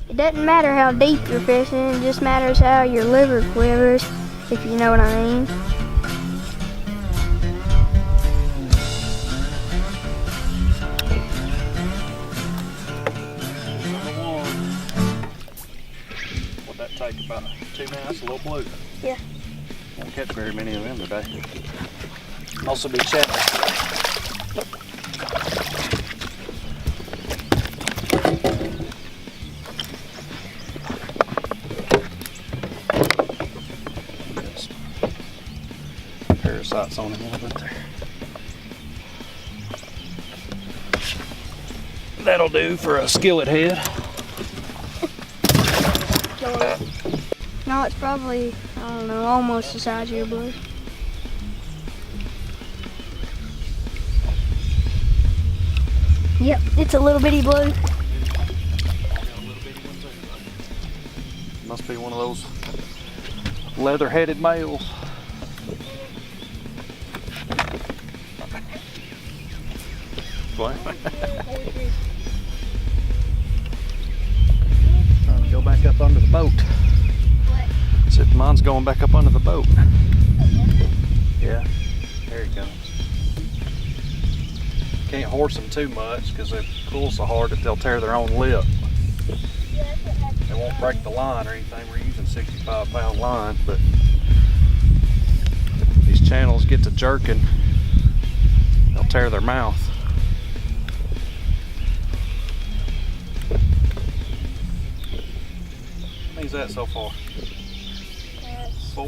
It doesn't matter how deep you're fishing, it just matters how your liver quivers, if you know what I mean. What'd that take, about 2 minutes? That's a little blue. Yeah. Won't catch very many of them today. Also be chatting. Parasites on him a little bit there. That'll do for a skillet head. No, it's probably, I don't know, almost the size of your blue. Yep, it's a little bitty blue. Must be one of those leather-headed males. What? Trying to go back up under the boat. Except mine's going back up under the boat. Yeah, there he comes. Can't horse them too much because they pull so hard that they'll tear their own lip. They won't break the line or anything. We're using 65-pound line, but these channels get to jerking, they'll tear their mouth. How many's that so far? 4.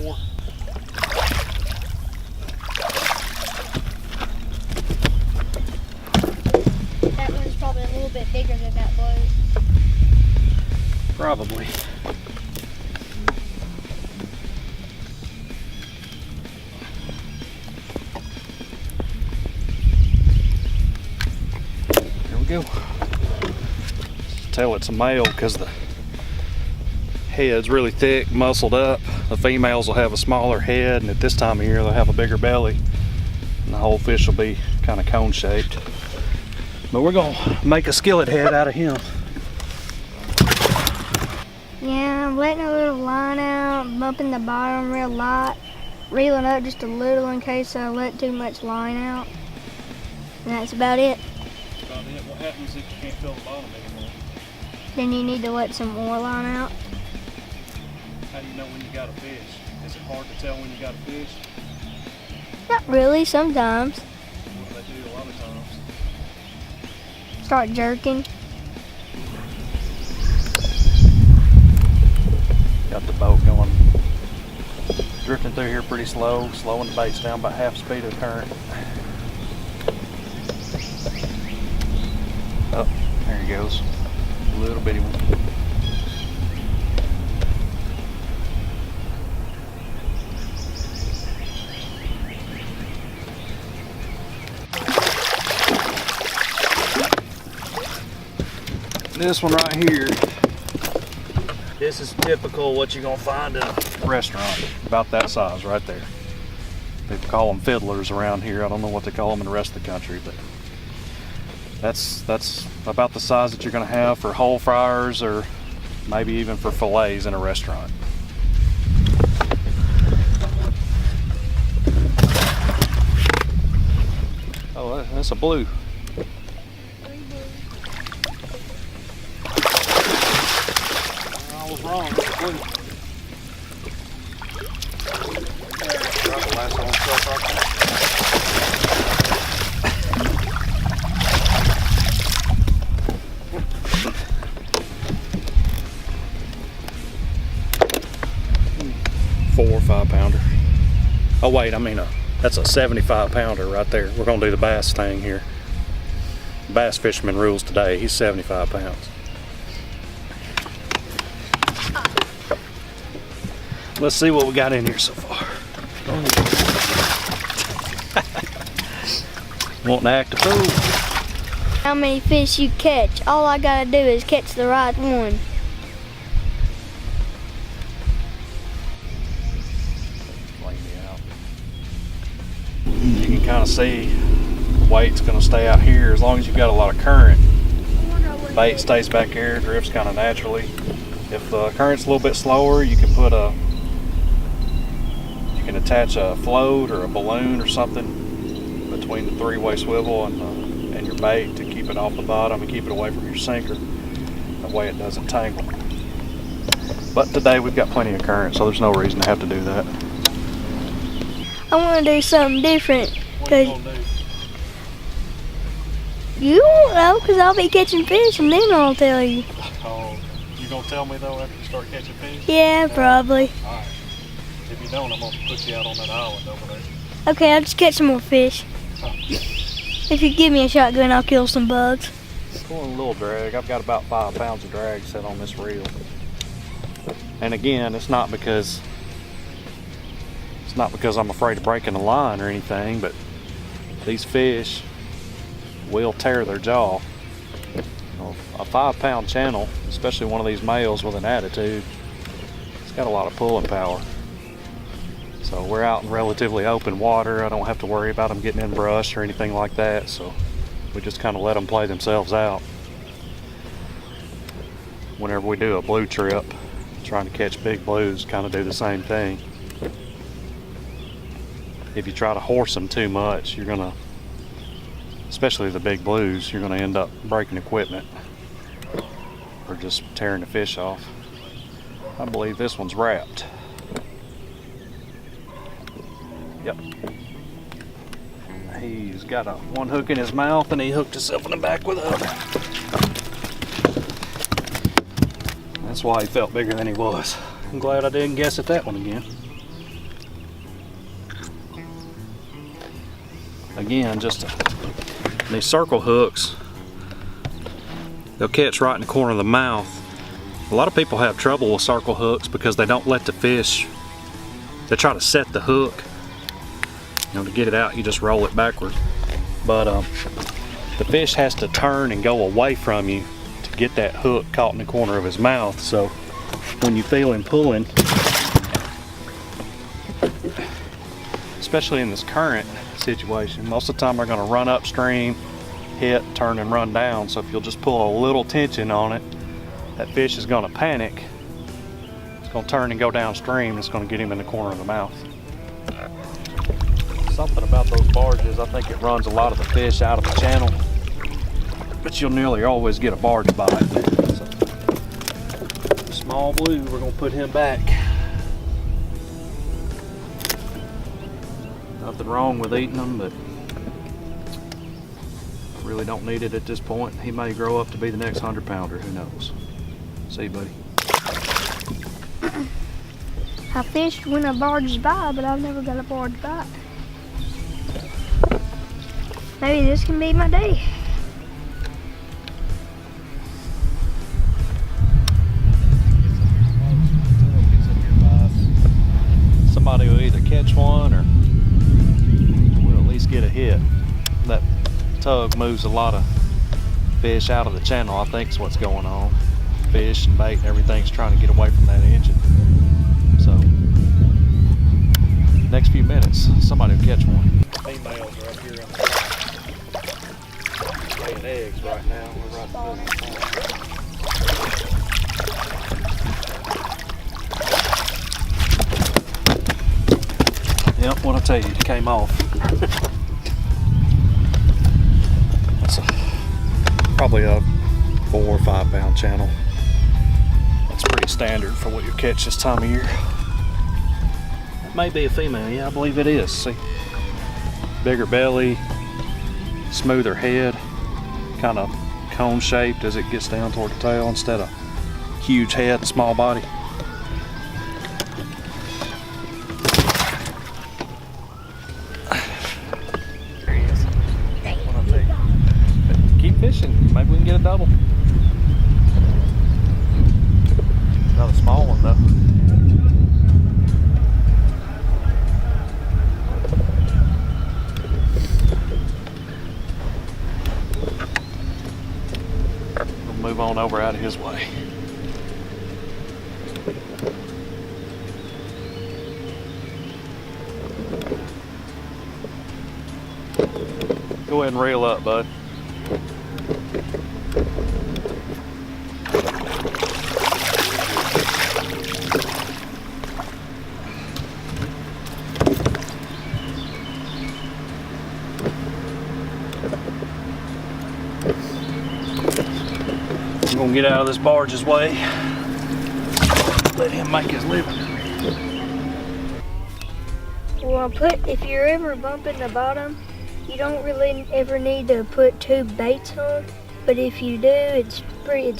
That one's probably a little bit bigger than that blue. Probably. There we go. Tell it's a male because the head's really thick, muscled up. The females will have a smaller head, and at this time of year they'll have a bigger belly, and the whole fish will be kind of cone shaped. But we're gonna make a skillet head out of him. Yeah, I'm letting a little line out, bumping the bottom real light, reeling up just a little in case I let too much line out. And that's about it. About it. What happens if you can't feel the bottom anymore? Then you need to let some more line out. How do you know when you got a fish? Is it hard to tell when you got a fish? Not really, sometimes. What do they do a lot of times? Start jerking. Got the boat going, drifting through here pretty slow, slowing the baits down by half speed of the current. Oh, there he goes. A little bitty one. This one right here, this is typical what you're gonna find in a restaurant, about that size right there. They call them fiddlers around here. I don't know what they call them in the rest of the country, but that's about the size that you're gonna have for whole fryers or maybe even for fillets in a restaurant. Oh, that's a blue. I was wrong, it's a blue. Drop the lasso on stuff right there. Four or 5 pounder. Oh wait, I mean that's a 75 pounder right there. We're gonna do the bass thing here. Bass fisherman rules today. He's 75 pounds. Let's see what we got in here so far. Wanting to act a fool. How many fish you catch? All I gotta do is catch the right one. You can kind of see the weight's going to stay out here as long as you've got a lot of current. bait stays back here, drifts kind of naturally. If the current's a little bit slower, you can attach a float or a balloon or something between the three-way swivel and your bait to keep it off the bottom and keep it away from your sinker. That way it doesn't tangle. But today we've got plenty of current, so there's no reason to have to do that. I want to do something different. What are you gonna do? You won't know, because I'll be catching fish and then I'll tell you. Oh, you gonna tell me though after you start catching fish? Yeah, probably. Alright. If you don't, I'm gonna put you out on that island over there. Okay, I'll just catch some more fish. Oh. If you give me a shotgun, I'll kill some bugs. Pulling a little drag. I've got about 5 pounds of drag set on this reel. And again, it's not because I'm afraid of breaking the line or anything, but these fish will tear their jaw. A 5-pound channel, especially one of these males with an attitude, it's got a lot of pulling power. So we're out in relatively open water. I don't have to worry about them getting in brush or anything like that, so we just kind of let them play themselves out. Whenever we do a blue trip, trying to catch big blues, kind of do the same thing. If you try to horse them too much, you're gonna, especially the big blues, you're gonna end up breaking equipment or just tearing the fish off. I believe this one's wrapped. Yep. He's got one hook in his mouth and he hooked himself in the back with a hook. That's why he felt bigger than he was. I'm glad I didn't guess at that one again. Again, these circle hooks, they'll catch right in the corner of the mouth. A lot of people have trouble with circle hooks because they don't let the fish, they try to set the hook. You know, to get it out, you just roll it backwards. But the fish has to turn and go away from you to get that hook caught in the corner of his mouth. So when you feel him pulling, especially in this current situation, most of the time they're going to run upstream, hit, turn, and run down. So if you'll just pull a little tension on it, that fish is going to panic. It's going to turn and go downstream. It's going to get him in the corner of the mouth. Something about those barges, I think it runs a lot of the fish out of the channel, but you'll nearly always get a barge bite. So, small blue, we're going to put him back. Nothing wrong with eating them, but I really don't need it at this point. He may grow up to be the next 100-pounder, who knows. See you, buddy. I fished when a barge by, but I've never got a barge bite. Maybe this can be my day. Somebody will either catch one or we'll at least get a hit. That tug moves a lot of fish out of the channel, I think is what's going on. Fish and bait and everything's trying to get away from that engine. So, next few minutes, somebody will catch one. Females are up here in the laying eggs right now. We're right in the Yep, what I tell you, it came off. That's probably a 4 or 5 pound channel. That's pretty standard for what you catch this time of year. It may be a female, yeah, I believe it is. See, bigger belly, smoother head, kind of cone shaped as it gets down toward the tail instead of huge head and small body. There he is. What I'll tell you. Keep fishing, maybe we can get a double. Not a small one though. Move on over out of his way. Go ahead and reel up, bud. gonna get out of this barge's way. Let him make his living. Well, if you're ever bumping the bottom, you don't really ever need to put 2 baits on. But if you do, it's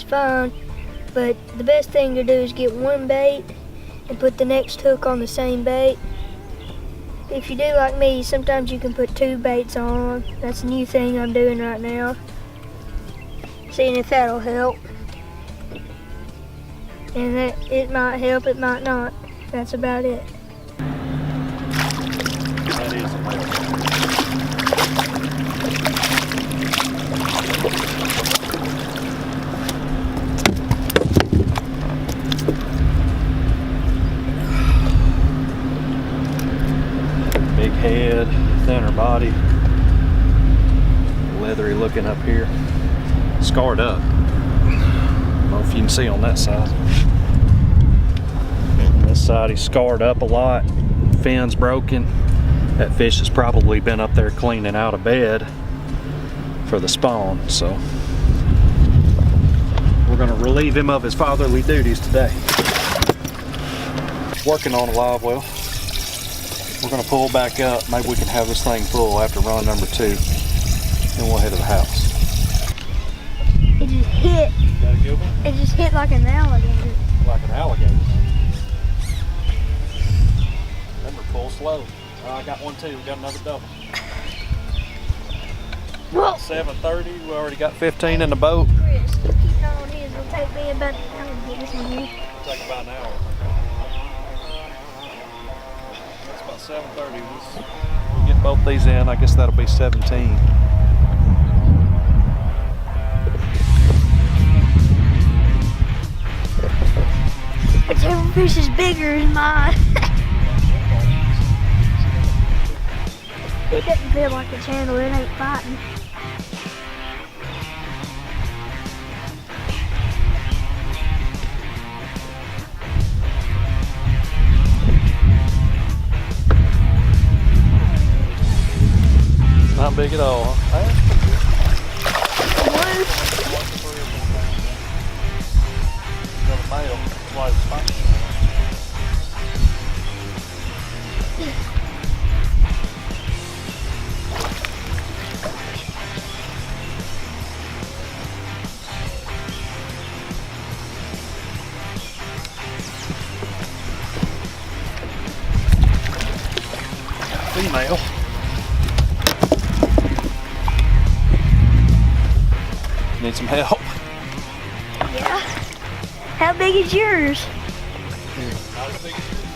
fine. But the best thing to do is get 1 bait and put the next hook on the same bait. If you do like me, sometimes you can put 2 baits on. That's a new thing I'm doing right now. Seeing if that'll help. And it might help, it might not. That's about it. That is a whale. Big head, thinner body, leathery looking up here, scarred up. I don't know if you can see on that side. On this side he's scarred up a lot, fins broken. That fish has probably been up there cleaning out a bed for the spawn, so we're going to relieve him of his fatherly duties today. Working on a live well. We're going to pull back up. Maybe we can have this thing full after run number 2. Then we'll head to the house. It just hit. Got a good one? It just hit like an alligator. Like an alligator. Remember, pull slow. I got one too. We got another double. Whoa. 7:30. We already got 15 in the boat. Chris, keep on his. It'll take me about an hour to get this one here. It'll take about an hour. That's about 7:30. We'll get both these in. I guess that'll be 17. Whichever fish is bigger is mine. It doesn't feel like a channel, it ain't fighting. Not big at all, huh? Got a male. That's why it's fighting. Female. Need some help. Yeah. How big is yours? Not as big as yours.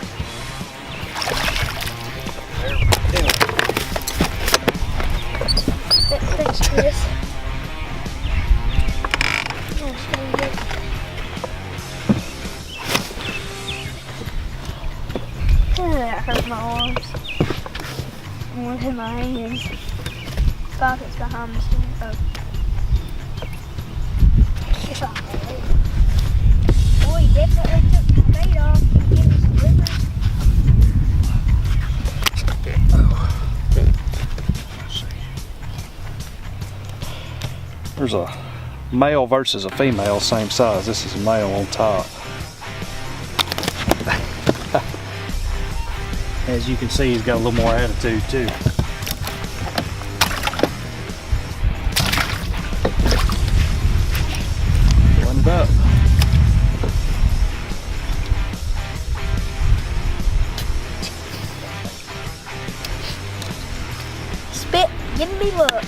Thanks, Chris. That hurt my arms. One in my hands. Pockets behind the steering. Boy, he definitely took the bait off and gave me some liver. There's a male versus a female, same size. This is a male on top. As you can see, he's got a little more attitude too. Pulling it up. Spit, give me luck.